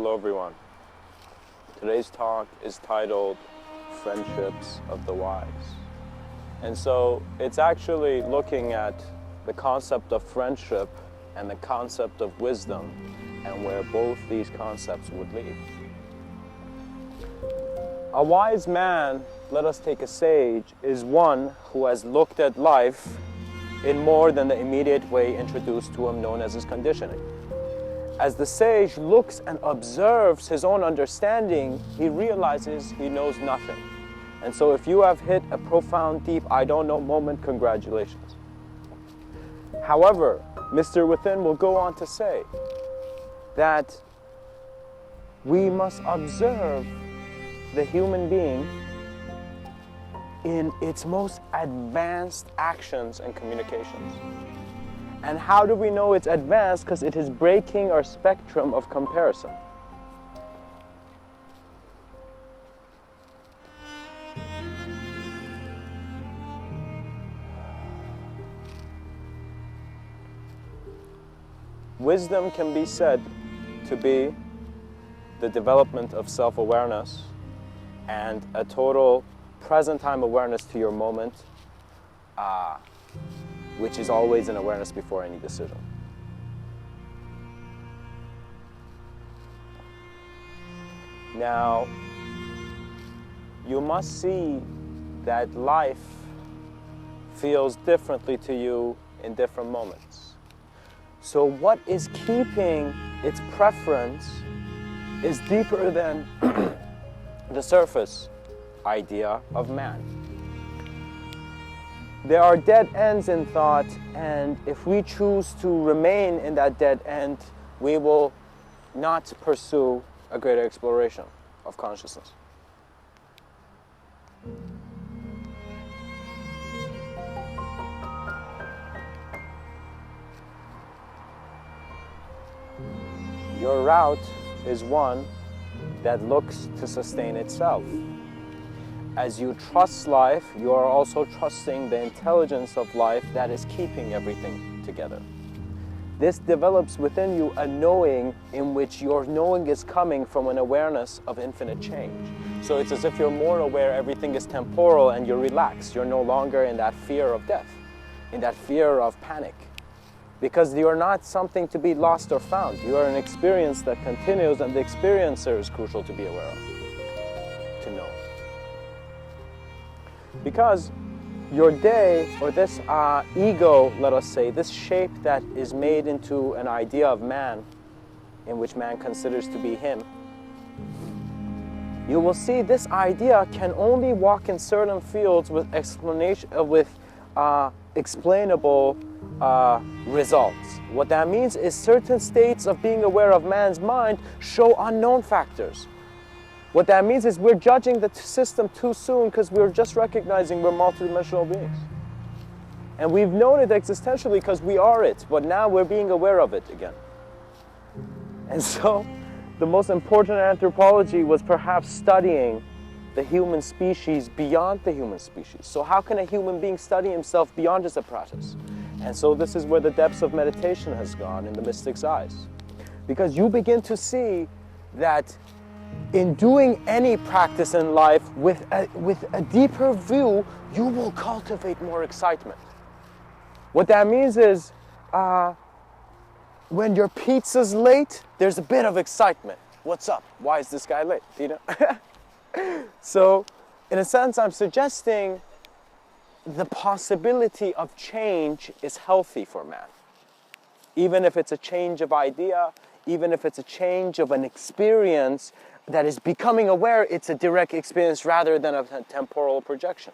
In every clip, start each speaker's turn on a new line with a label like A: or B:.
A: Hello everyone. Today's talk is titled Friendships of the Wise. And so it's actually looking at the concept of friendship and the concept of wisdom and where both these concepts would lead. A wise man, let us take a sage, is one who has looked at life in more than the immediate way introduced to him, known as his conditioning. As the sage looks and observes his own understanding, he realizes he knows nothing. And so if you have hit a profound, deep, I don't know moment, congratulations. However, Mr.Within will go on to say that we must observe the human being in its most advanced actions and communications. And how do we know it's advanced? Because it is breaking our spectrum of comparison. Wisdom can be said to be the development of self-awareness and a total present time awareness to your moment, which is always an awareness before any decision. Now, you must see that life feels differently to you in different moments. So what is keeping its preference is deeper than the surface idea of man. There are dead ends in thought, and if we choose to remain in that dead end, we will not pursue a greater exploration of consciousness. Your route is one that looks to sustain itself. As you trust life, you are also trusting the intelligence of life that is keeping everything together. This develops within you a knowing in which your knowing is coming from an awareness of infinite change. So it's as if you're more aware everything is temporal and you're relaxed. You're no longer in that fear of death, in that fear of panic. Because you are not something to be lost or found. You are an experience that continues, and the experiencer is crucial to be aware of, to know. Because your day, or this ego, let us say, this shape that is made into an idea of man, in which man considers to be him, you will see this idea can only walk in certain fields with explainable results. What that means is certain states of being aware of man's mind show unknown factors. What that means is we're judging the system too soon because we're just recognizing we're multidimensional beings. And we've known it existentially because we are it, but now we're being aware of it again. And so the most important anthropology was perhaps studying the human species beyond the human species. So how can a human being study himself beyond his apparatus? And so this is where the depths of meditation has gone in the mystic's eyes. Because you begin to see that in doing any practice in life with a deeper view, you will cultivate more excitement. What that means is when your pizza's late, there's a bit of excitement. What's up? Why is this guy late? You know? So, in a sense, I'm suggesting the possibility of change is healthy for man. Even if it's a change of idea, even if it's a change of an experience that is becoming aware, it's a direct experience rather than a temporal projection.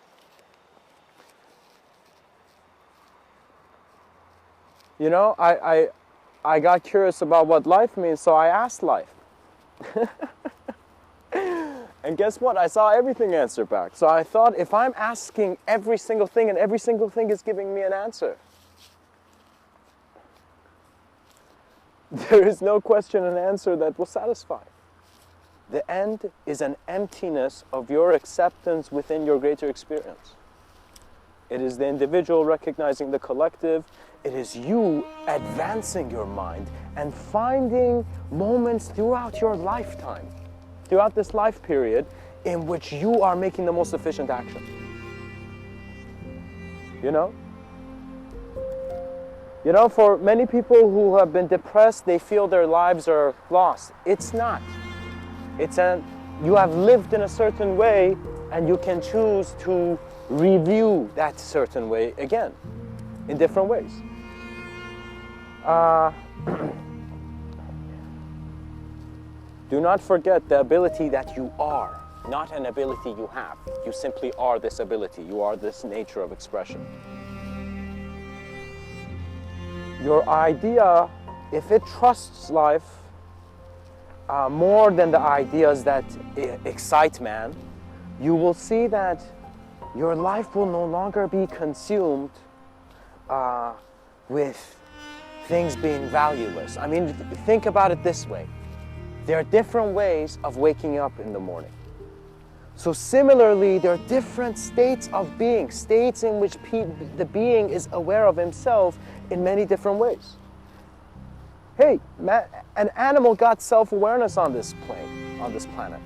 A: You know, I got curious about what life means, so I asked life. And guess what? I saw everything answer back. So I thought, if I'm asking every single thing and every single thing is giving me an answer, there is no question and answer that will satisfy. The end is an emptiness of your acceptance within your greater experience. It is the individual recognizing the collective. It is you advancing your mind and finding moments throughout your lifetime, throughout this life period, in which you are making the most efficient action. You know? You know, for many people who have been depressed, they feel their lives are lost. It's not. You have lived in a certain way, and you can choose to review that certain way again, in different ways. Do not forget the ability that you are, not an ability you have. You simply are this ability. You are this nature of expression. Your idea, if it trusts life more than the ideas that excite man, you will see that your life will no longer be consumed with things being valueless. I mean, think about it this way. There are different ways of waking up in the morning. So similarly, there are different states of being, states in which the being is aware of himself in many different ways. Hey, an animal got self-awareness on this plane, on this planet.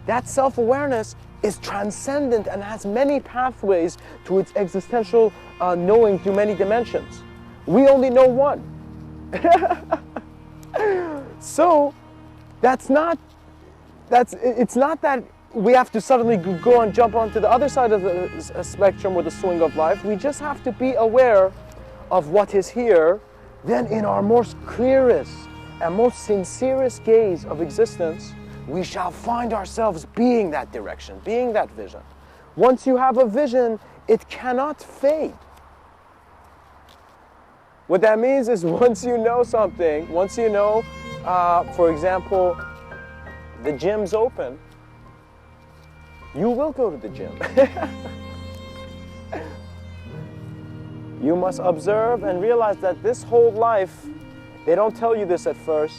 A: That self-awareness is transcendent and has many pathways to its existential knowing through many dimensions. We only know one. So it's not that we have to suddenly go and jump onto the other side of the spectrum with the swing of life. We just have to be aware of what is here. Then in our most clearest and most sincerest gaze of existence, we shall find ourselves being that direction, being that vision. Once you have a vision, it cannot fade. What that means is once you know something, once you know, for example, the gym's open, you will go to the gym. You must observe and realize that this whole life, they don't tell you this at first,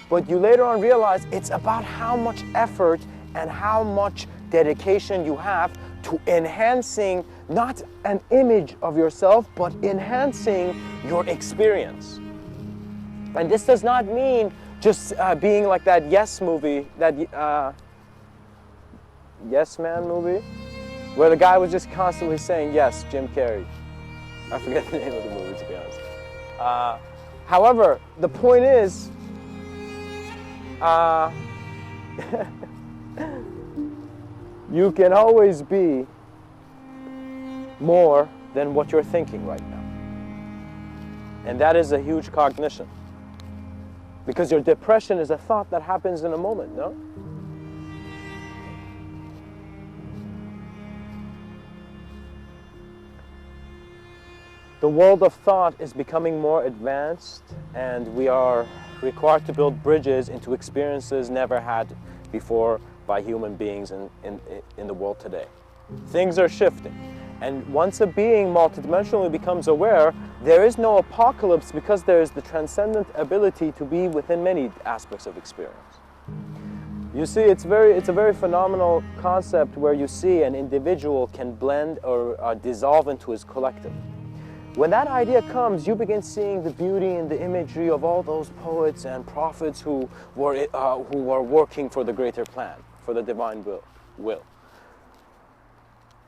A: but you later on realize it's about how much effort and how much dedication you have to enhancing not an image of yourself, but enhancing your experience. And this does not mean just being like that Yes movie, that Yes Man movie, where the guy was just constantly saying yes, Jim Carrey. I forget the name of the movie, to be honest. However, the point is, you can always be more than what you're thinking right now. And that is a huge cognition. Because your depression is a thought that happens in a moment, no? The world of thought is becoming more advanced, and we are required to build bridges into experiences never had before by human beings in the world today. Things are shifting, and once a being multidimensionally becomes aware, there is no apocalypse because there is the transcendent ability to be within many aspects of experience. You see, it's a very phenomenal concept where you see an individual can blend or dissolve into his collective. When that idea comes, you begin seeing the beauty and the imagery of all those poets and prophets who were working for the greater plan, for the divine will.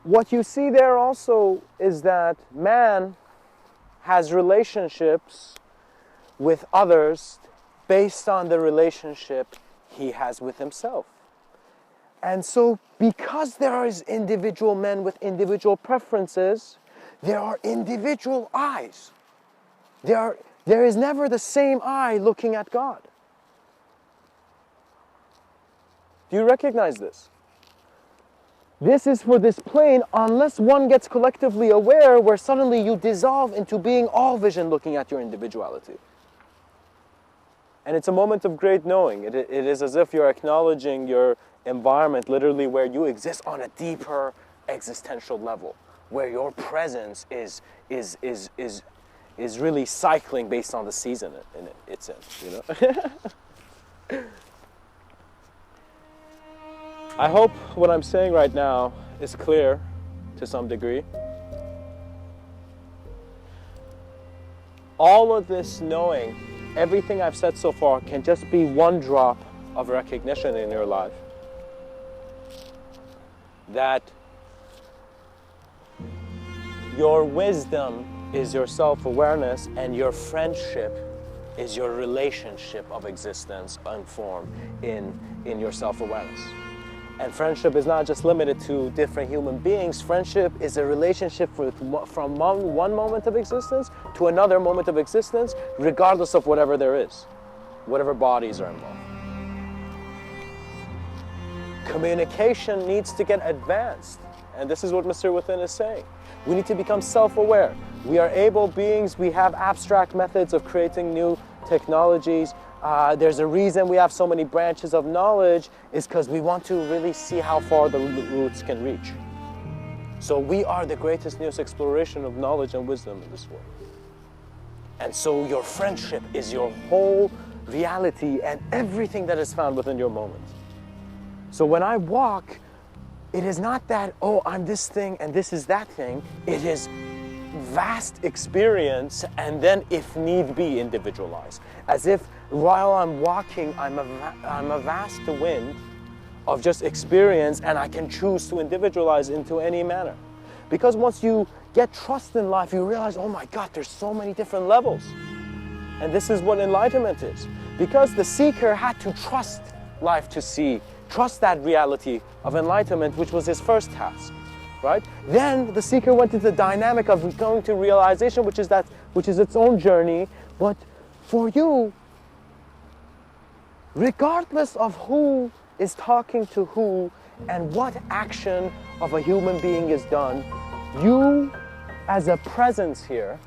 A: What you see there also is that man has relationships with others based on the relationship he has with himself. And so because there is individual men with individual preferences, there are individual eyes. There is never the same eye looking at God. Do you recognize this? This is for this plane, unless one gets collectively aware, where suddenly you dissolve into being all vision looking at your individuality. And it's a moment of great knowing. It is as if you're acknowledging your environment, literally where you exist on a deeper existential level, where your presence is really cycling based on the season it's in, you know? I hope what I'm saying right now is clear to some degree. all of this knowing, everything I've said so far can just be one drop of recognition in your life that your wisdom is your self-awareness, and your friendship is your relationship of existence and form in your self-awareness. And friendship is not just limited to different human beings. Friendship is a relationship from one moment of existence to another moment of existence, regardless of whatever there is, whatever bodies are involved. Communication needs to get advanced. And this is what Mr. Within is saying. We need to become self-aware. We are able beings. We have abstract methods of creating new technologies. There's a reason we have so many branches of knowledge, is because we want to really see how far the roots can reach. So we are the greatest newest exploration of knowledge and wisdom in this world. And so your friendship is your whole reality and everything that is found within your moment. So when I walk, it is not that, oh, I'm this thing and this is that thing. It is vast experience, and then if need be, individualized. As if while I'm walking, I'm a vast wind of just experience, and I can choose to individualize into any manner. Because once you get trust in life, you realize, oh my God, there's so many different levels. And this is what enlightenment is. Because the seeker had to trust life to see, trust that reality of enlightenment, which was his first task. Right? Then the seeker went into the dynamic of going to realization, which is its own journey. But for you, regardless of who is talking to who and what action of a human being is done, you as a presence here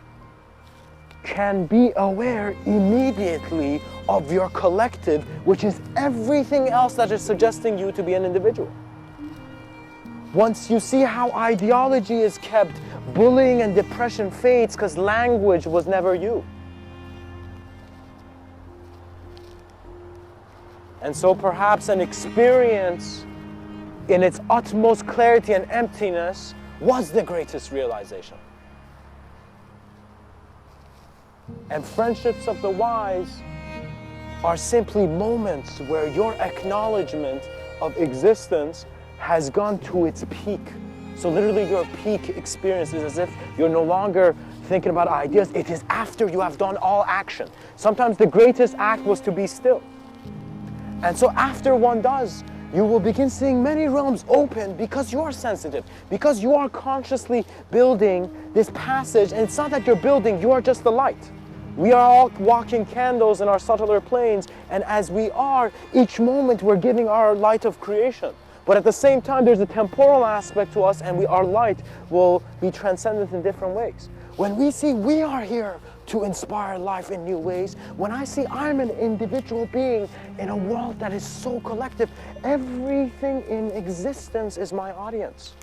A: can be aware immediately of your collective, which is everything else that is suggesting you to be an individual. Once you see how ideology is kept, bullying and depression fades because language was never you. And so perhaps an experience in its utmost clarity and emptiness was the greatest realization. And friendships of the wise are simply moments where your acknowledgement of existence has gone to its peak. So literally your peak experience is as if you're no longer thinking about ideas. It is after you have done all action. Sometimes the greatest act was to be still. And so after one does, you will begin seeing many realms open because you are sensitive, because you are consciously building this passage. And it's not that you're building, you are just the light. We are all walking candles in our subtler planes, and as we are, each moment we're giving our light of creation. But at the same time, there's a temporal aspect to us, and our light will be transcendent in different ways. When we see we are here to inspire life in new ways, when I see I'm an individual being in a world that is so collective, everything in existence is my audience.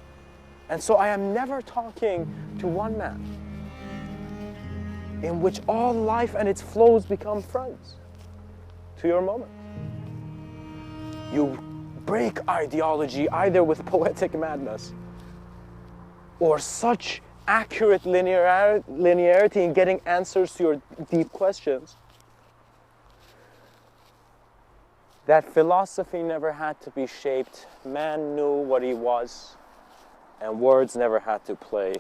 A: And so I am never talking to one man, in which all life and its flows become friends to your moment. You break ideology either with poetic madness or such accurate linearity in getting answers to your deep questions that philosophy never had to be shaped, man knew what he was, and words never had to play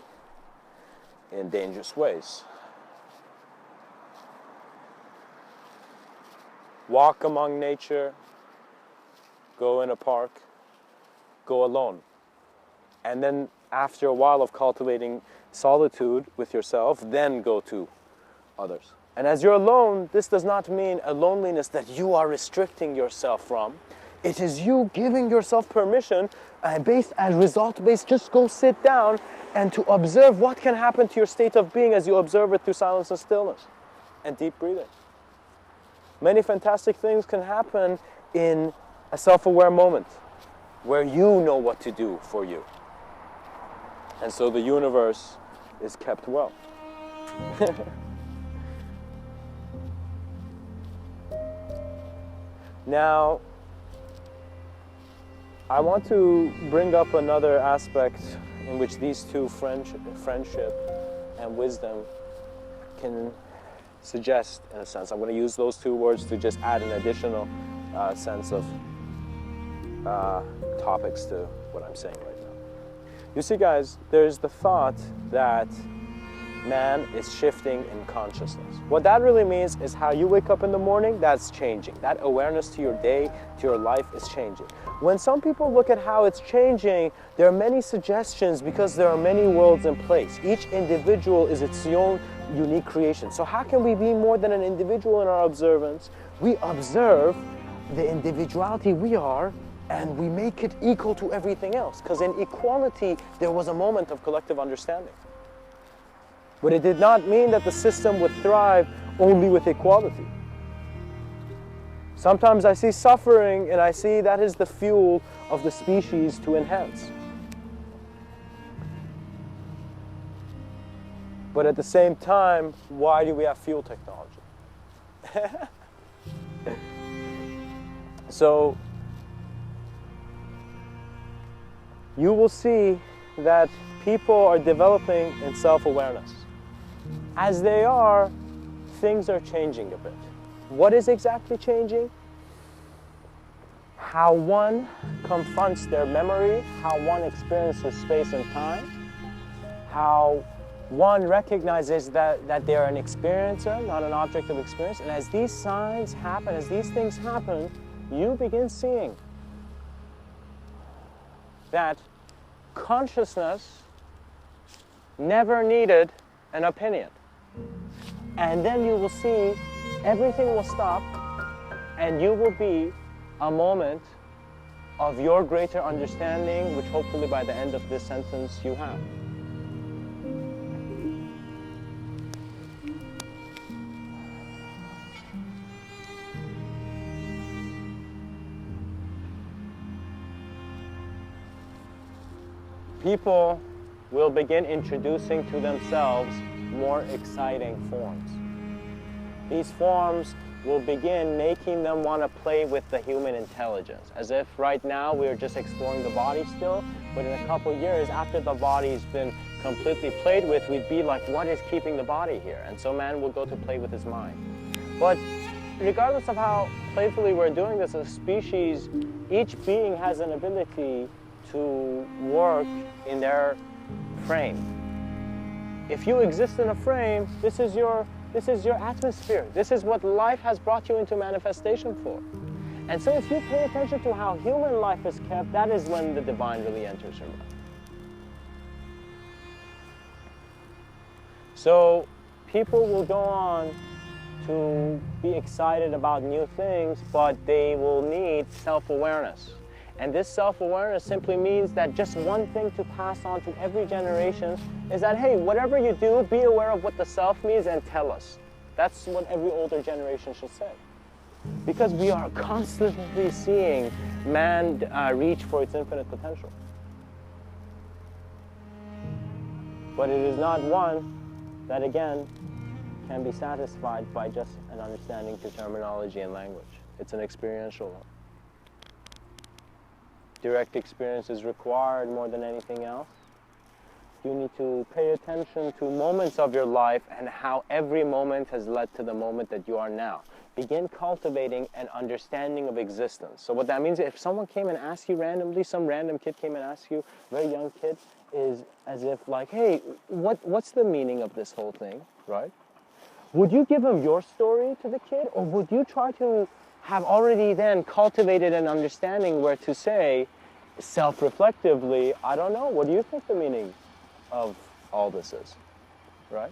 A: in dangerous ways. Walk among nature, go in a park, go alone. And then after a while of cultivating solitude with yourself, then go to others. And as you're alone, this does not mean a loneliness that you are restricting yourself from. It is you giving yourself permission, result-based, just go sit down and to observe what can happen to your state of being as you observe it through silence and stillness and deep breathing. Many fantastic things can happen in a self-aware moment where you know what to do for you. And so the universe is kept well. Now, I want to bring up another aspect in which these two, friendship and wisdom, can suggest, in a sense. I'm going to use those two words to just add an additional sense of topics to what I'm saying right now. You see, guys, there's the thought that man is shifting in consciousness. What that really means is how you wake up in the morning, that's changing. That awareness to your day, to your life is changing. When some people look at how it's changing, there are many suggestions because there are many worlds in place. Each individual is its own unique creation. So how can we be more than an individual in our observance? We observe the individuality we are, and we make it equal to everything else. Because in equality, there was a moment of collective understanding. But it did not mean that the system would thrive only with equality. Sometimes I see suffering and I see that is the fuel of the species to enhance. But at the same time, why do we have fuel technology? So, you will see that people are developing in self-awareness. As they are, things are changing a bit. What is exactly changing? How one confronts their memory, how one experiences space and time, how one recognizes that they're an experiencer, not an object of experience. And as these signs happen, as these things happen, you begin seeing that consciousness never needed an opinion. And then you will see everything will stop and you will be a moment of your greater understanding, which hopefully by the end of this sentence you have. People will begin introducing to themselves more exciting forms. These forms will begin making them want to play with the human intelligence, as if right now we're just exploring the body still, but in a couple years after the body's been completely played with, we'd be like, what is keeping the body here? And so man will go to play with his mind. But regardless of how playfully we're doing this as a species, each being has an ability to work in their frame. If you exist in a frame, this is your atmosphere. This is what life has brought you into manifestation for. And so if you pay attention to how human life is kept, that is when the divine really enters your life. So people will go on to be excited about new things, but they will need self-awareness. And this self-awareness simply means that just one thing to pass on to every generation is that, hey, whatever you do, be aware of what the self means and tell us. That's what every older generation should say. Because we are constantly seeing man reach for its infinite potential. But it is not one that, again, can be satisfied by just an understanding to terminology and language. It's an experiential one. Direct experience is required more than anything else. You need to pay attention to moments of your life and how every moment has led to the moment that you are now. Begin cultivating an understanding of existence. So what that means, if someone came and asked you randomly, some random kid came and asked you, very young kid, is as if like, hey, what's the meaning of this whole thing, right? Would you give him your story to the kid, or would you try to have already then cultivated an understanding where to say, self-reflectively, I don't know, what do you think the meaning of all this is, right?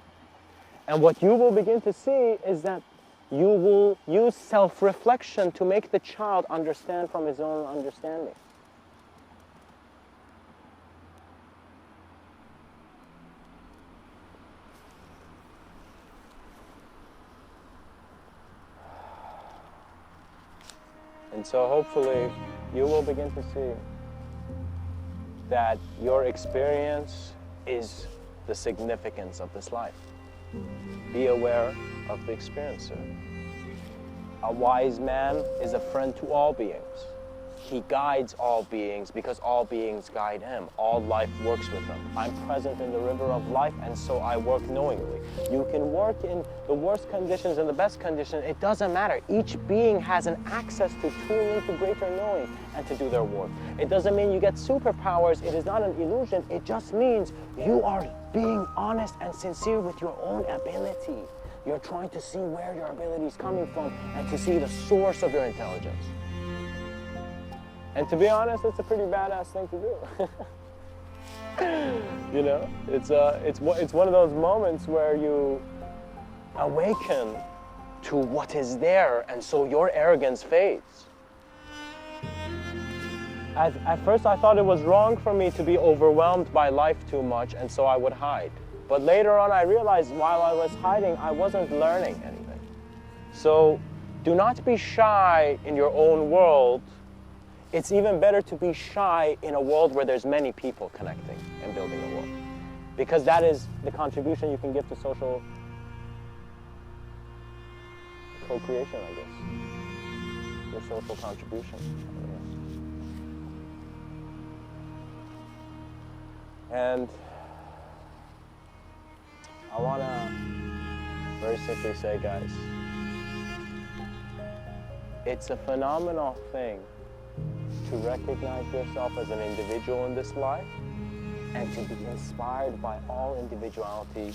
A: And what you will begin to see is that you will use self-reflection to make the child understand from his own understanding. And so hopefully you will begin to see that your experience is the significance of this life. Be aware of the experiencer. A wise man is a friend to all beings. He guides all beings because all beings guide him. All life works with him. I'm present in the river of life, and so I work knowingly. You can work in the worst conditions and the best conditions. It doesn't matter. Each being has an access to tune into greater knowing and to do their work. It doesn't mean you get superpowers. It is not an illusion. It just means you are being honest and sincere with your own ability. You're trying to see where your ability is coming from and to see the source of your intelligence. And to be honest, it's a pretty badass thing to do. You know, it's one of those moments where you awaken to what is there, and so your arrogance fades. At first I thought it was wrong for me to be overwhelmed by life too much, and so I would hide. But later on I realized while I was hiding, I wasn't learning anything. So do not be shy in your own world. It's even better to be shy in a world where there's many people connecting and building a world. Because that is the contribution you can give to social co-creation, I guess. Your social contribution. And I want to very simply say, guys, it's a phenomenal thing to recognize yourself as an individual in this life and to be inspired by all individuality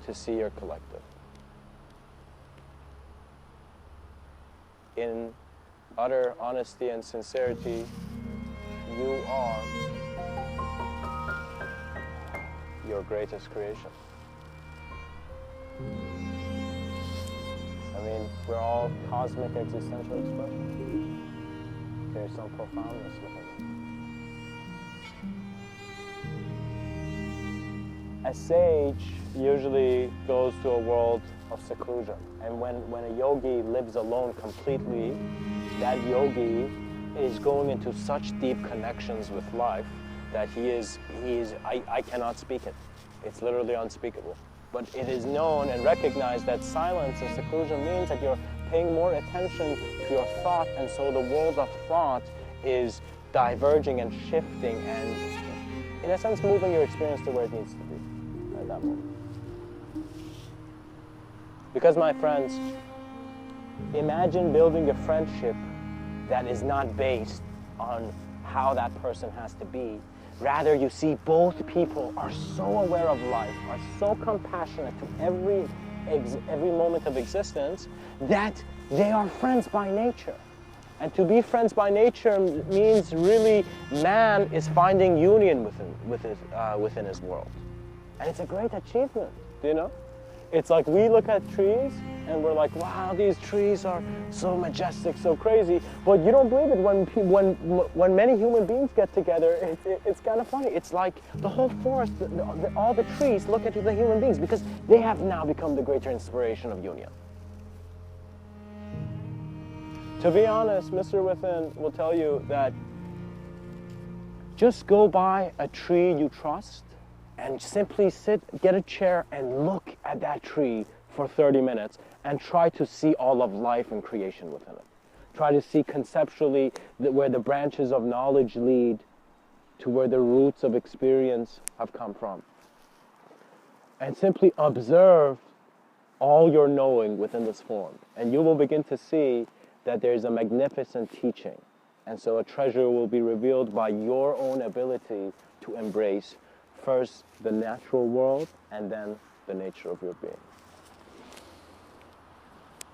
A: to see your collective. In utter honesty and sincerity, you are your greatest creation. I mean, we're all cosmic existential expressions. There's some profoundness within it. A sage usually goes to a world of seclusion. And when a yogi lives alone completely, that yogi is going into such deep connections with life that I cannot speak it. It's literally unspeakable. But it is known and recognized that silence and seclusion means that you're paying more attention to your thought, and so the world of thought is diverging and shifting and, in a sense, moving your experience to where it needs to be at that moment. Because, my friends, imagine building a friendship that is not based on how that person has to be. Rather, you see both people are so aware of life, are so compassionate to every moment of existence that they are friends by nature. And to be friends by nature means really man is finding union within his world. And it's a great achievement, you know? It's like we look at trees and we're like, wow, these trees are so majestic, so crazy. But you don't believe it when many human beings get together. It's kind of funny. It's like the whole forest, all the trees look at the human beings because they have now become the greater inspiration of union. To be honest, Mr.Within will tell you that just go by a tree you trust and simply sit, get a chair and look at that tree for 30 minutes and try to see all of life and creation within it. Try to see conceptually where the branches of knowledge lead to where the roots of experience have come from. And simply observe all your knowing within this form. And you will begin to see that there's a magnificent teaching. And so a treasure will be revealed by your own ability to embrace first the natural world and then the nature of your being.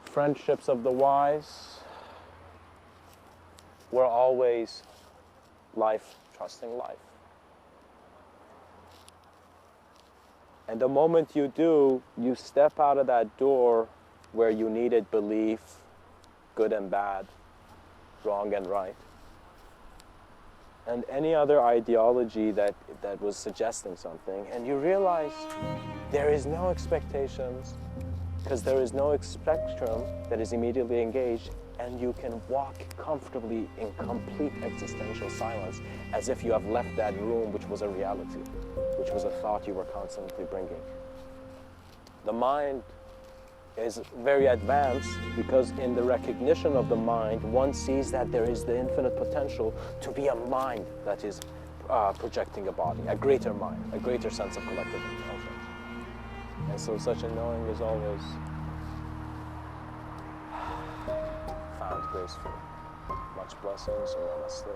A: Friendships of the wise were always life, trusting life. And the moment you do, you step out of that door where you needed belief, good and bad, wrong and right, and any other ideology that was suggesting something, and you realize there is no expectations because there is no spectrum that is immediately engaged, and you can walk comfortably in complete existential silence as if you have left that room which was a reality, which was a thought you were constantly bringing. The mind is very advanced because in the recognition of the mind, one sees that there is the infinite potential to be a mind that is projecting a body, a greater mind, a greater sense of collective intelligence. And so such a knowing is always found graceful. Much blessings and namaste.